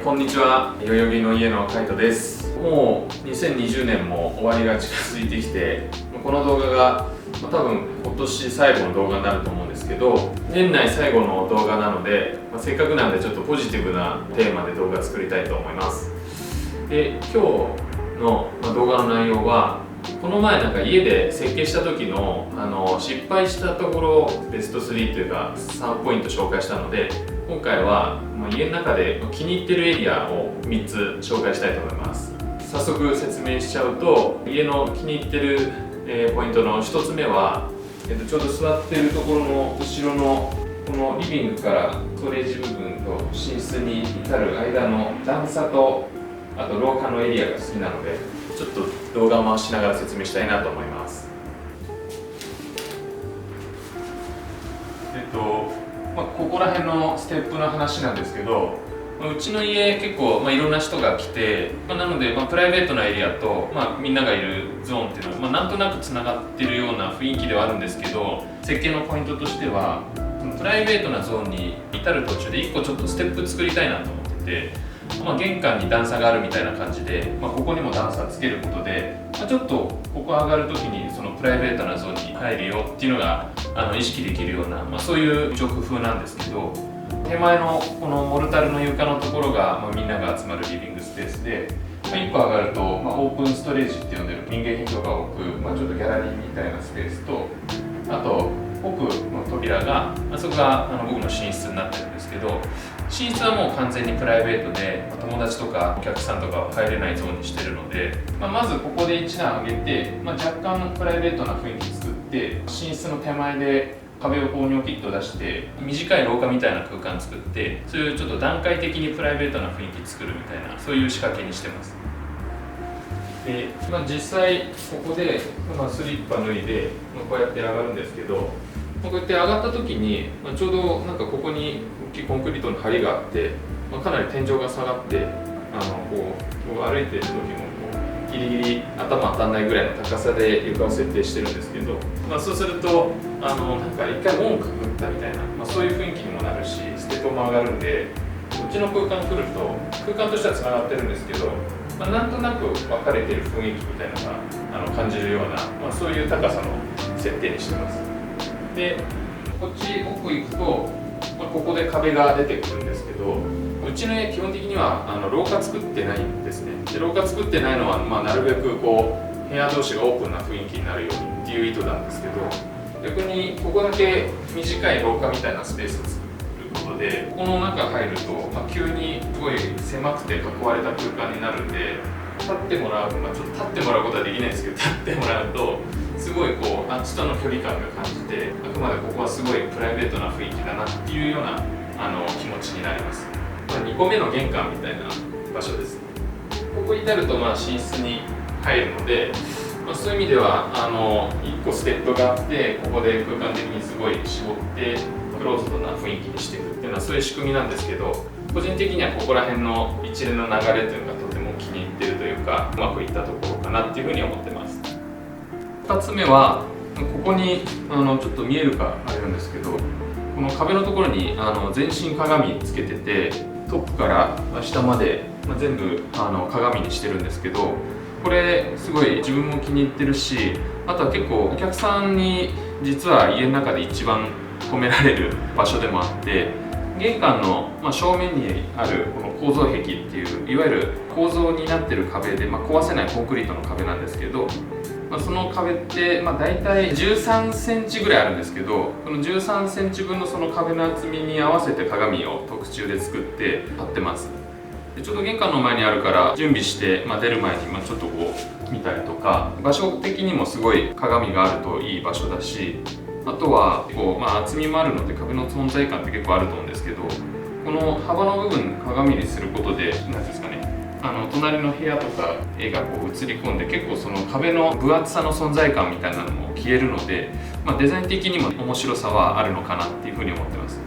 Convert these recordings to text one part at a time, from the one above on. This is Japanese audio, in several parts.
こんにちは。代々木の家のカイトです。もう2020年も終わりが近づいてきて、この動画が多分今年最後の動画になると思うんですけど、年内最後の動画なので、せっかくなんでちょっとポジティブなテーマで動画作りたいと思います。で、今日の動画の内容は、この前家で設計した時の失敗したところベスト3というか3ポイント紹介したので、今回は家の中で気に入ってるエリアを3つ紹介したいと思います。早速説明しちゃうと、家の気に入ってるポイントの1つ目は、ちょうど座ってるところの後ろのこのリビングからストレージ部分と寝室に至る間の段差と、あと廊下のエリアが好きなので、ちょっと動画を回しながら説明したいなと思います。ここら辺のステップの話なんですけど、うちの家結構、いろんな人が来て、なので、プライベートなエリアと、みんながいるゾーンっていうのは、なんとなくつながってるような雰囲気ではあるんですけど、設計のポイントとしてはプライベートなゾーンに至る途中で1個ちょっとステップ作りたいなと思ってて、玄関に段差があるみたいな感じで、ここにも段差つけることで、ちょっとここ上がるときにそのプライベートなゾーンに入るよっていうのが意識できるような、そういう一応工夫なんですけど、手前のこのモルタルの床のところが、みんなが集まるリビングスペースで、1個上がると、オープンストレージって呼んでる民芸品とかを置く、ちょっとギャラリーみたいなスペースと、あと奥の扉が、そこが僕の寝室になってるんですけど、寝室はもう完全にプライベートで、友達とかお客さんとかは入れないゾーンにしてるので、まずここで一段上げて、若干プライベートな雰囲気作って、寝室の手前で壁をニョキッと出して短い廊下みたいな空間作って、そういうちょっと段階的にプライベートな雰囲気作るみたいな、そういう仕掛けにしてます。で、実際ここで、スリッパ脱いで、こうやって上がるんですけど、こうやって上がった時に、ちょうどここに大きいコンクリートの梁があって、かなり天井が下がって、こう歩いてる時もギリギリ頭当たんないぐらいの高さで床を設定してるんですけど、そうすると一回門くぐったみたいな、そういう雰囲気にもなるし、ステップも上がるんで、うちの空間来ると空間としてはつながってるんですけど、なんとなく分かれてる雰囲気みたいなのが感じるような、そういう高さの設定にしてます。で、こっち奥行くと、ここで壁が出てくるんですけど、うちの家基本的には廊下作ってないんですね。で、廊下作ってないのは、なるべく部屋同士がオープンな雰囲気になるようにっていう意図なんですけど、逆にここだけ短い廊下みたいなスペースを作ることで、この中入ると、急にすごい狭くて囲われた空間になるんで、立ってもらう、ちょっと立ってもらうことはできないんですけど、立ってもらうとすごいあっちとの距離感が感じて、あくまでここはすごいプライベートな雰囲気だなっていうような気持ちになります。2個目の玄関みたいな場所です。ここに至ると寝室に入るので、そういう意味では1個ステップがあって、ここで空間的にすごい絞ってクローズドな雰囲気にしていくっていうのはそういう仕組みなんですけど、個人的にはここら辺の一連の流れというのがとても気に入っているというか、うまくいったところかなっていうふうに思ってます。2つ目は、ここにちょっと見えるかあれなんですけど、この壁のところに全身鏡つけてて、トップから下まで、全部鏡にしてるんですけど、これすごい自分も気に入ってるし、あとは結構お客さんに実は家の中で一番褒められる場所でもあって、玄関の正面にあるこの構造壁っていう、いわゆる構造になってる壁で、壊せないコンクリートの壁なんですけど、その壁って大体13センチぐらいあるんですけど、この13センチ分のその壁の厚みに合わせて鏡を特注で作って貼ってます。で、ちょうど玄関の前にあるから準備して、出る前にちょっと見たりとか、場所的にもすごい鏡があるといい場所だし、あとは厚みもあるので壁の存在感って結構あると思うんですけど、この幅の部分鏡にすることで何ですかね、隣の部屋とか絵が映り込んで、結構その壁の分厚さの存在感みたいなのも消えるので、デザイン的にも面白さはあるのかなっていうふうに思ってます。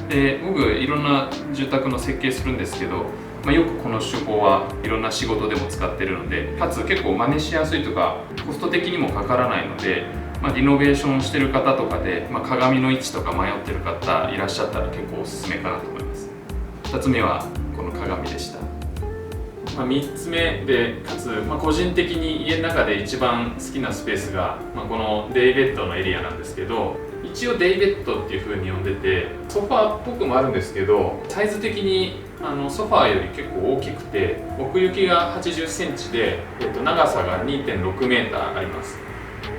で、僕いろんな住宅の設計するんですけど、よくこの手法はいろんな仕事でも使ってるので、かつ結構真似しやすいとかコスト的にもかからないので、リノベーションしてる方とかで、鏡の位置とか迷ってる方いらっしゃったら結構おすすめかなと思います。2つ目はこの鏡でした。3つ目でかつ、個人的に家の中で一番好きなスペースが、このデイベッドのエリアなんですけど、一応デイベッドっていう風に呼んでて、ソファーっぽくもあるんですけど、サイズ的にソファーより結構大きくて、奥行きが80センチで、長さが 2.6 メーターあります。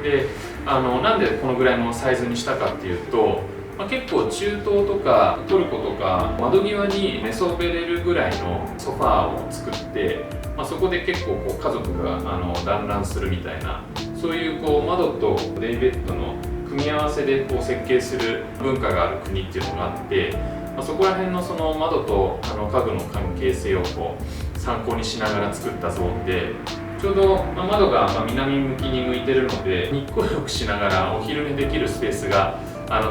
でなんでこのぐらいのサイズにしたかっていうと、結構中東とかトルコとか窓際に寝そべれるぐらいのソファーを作って、そこで結構こう家族が団らんするみたいな、そういうこう窓とデイベッドの組み合わせでこう設計する文化がある国っていうのがあって、そこら辺のその窓と家具の関係性をこう参考にしながら作ったゾーンで、ちょうど窓が南向きに向いてるので、日光浴しながらお昼寝できるスペースが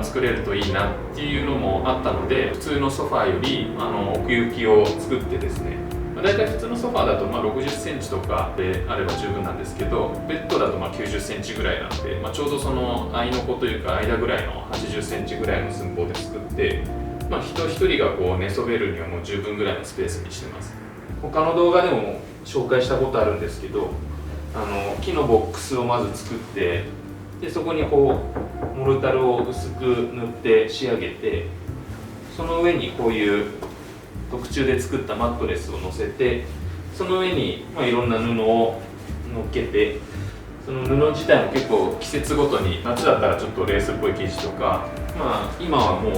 作れるといいなっていうのもあったので、普通のソファーより奥行きを作ってですね、だいたい普通のソファーだと60センチとかであれば十分なんですけど、ベッドだと90センチぐらいなので、ちょうどその合いの子というか間ぐらいの80センチぐらいの寸法で作って、人一人がこう寝そべるにはもう十分ぐらいのスペースにしてます。他の動画でも紹介したことあるんですけど、木のボックスをまず作って、でそこにこうモルタルを薄く塗って仕上げて、その上にこういう特注で作ったマットレスを乗せて、その上にいろんな布を乗っけて、その布自体も結構季節ごとに、夏だったらちょっとレースっぽい生地とか、今はもう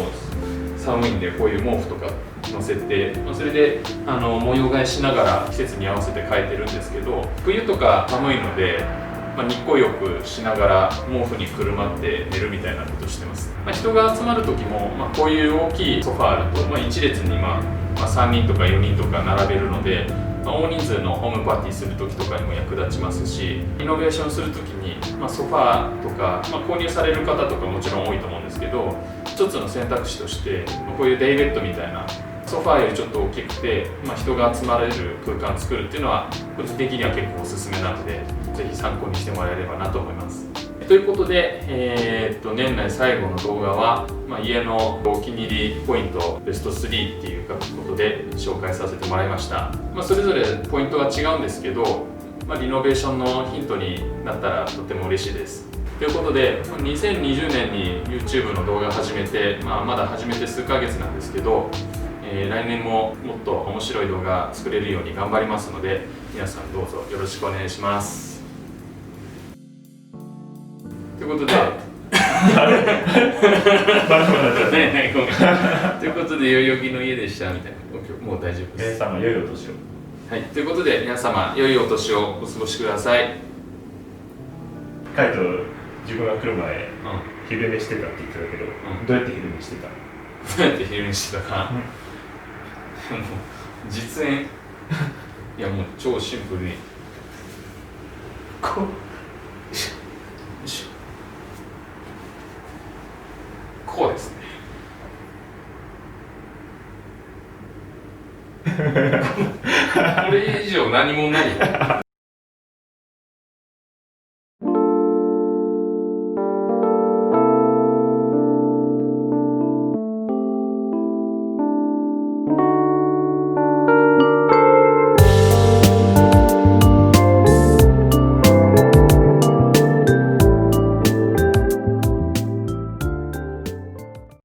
寒いんでこういう毛布とか乗せて、それで模様替えしながら季節に合わせて変えてるんですけど、冬とか寒いので、日光浴しながら毛布にくるまって寝るみたいなことしてます。人が集まる時も、こういう大きいソファーあると、1列に3人とか4人とか並べるので、大人数のホームパーティーする時とかにも役立ちますし、イノベーションする時に、ソファーとか、購入される方とかもちろん多いと思うんですけど、一つの選択肢としてこういうデイベッドみたいなソファーよりちょっと大きくて、人が集まれる空間を作るっていうのは個人的には結構おすすめなので、ぜひ参考にしてもらえればなと思います。ということで、年内最後の動画は、家のお気に入りポイントベスト3っていうことで紹介させてもらいました。それぞれポイントは違うんですけど、リノベーションのヒントになったらとても嬉しいです。ということで、2020年に YouTube の動画始めて、まだ始めて数ヶ月なんですけど、来年ももっと面白い動画作れるように頑張りますので、皆さんどうぞよろしくお願いします。ということでということで、代々木の家でしたみたいな。もう大丈夫です。皆様良いお年を。はい、ということで皆様良いお年をお過ごしください。カイト、自分が来る前、昼寝してたって言ってたけど、どうやって昼寝してた？どうやって昼寝してたか、もう実演いやもう超シンプルにこうこうですね。これ以上何もない。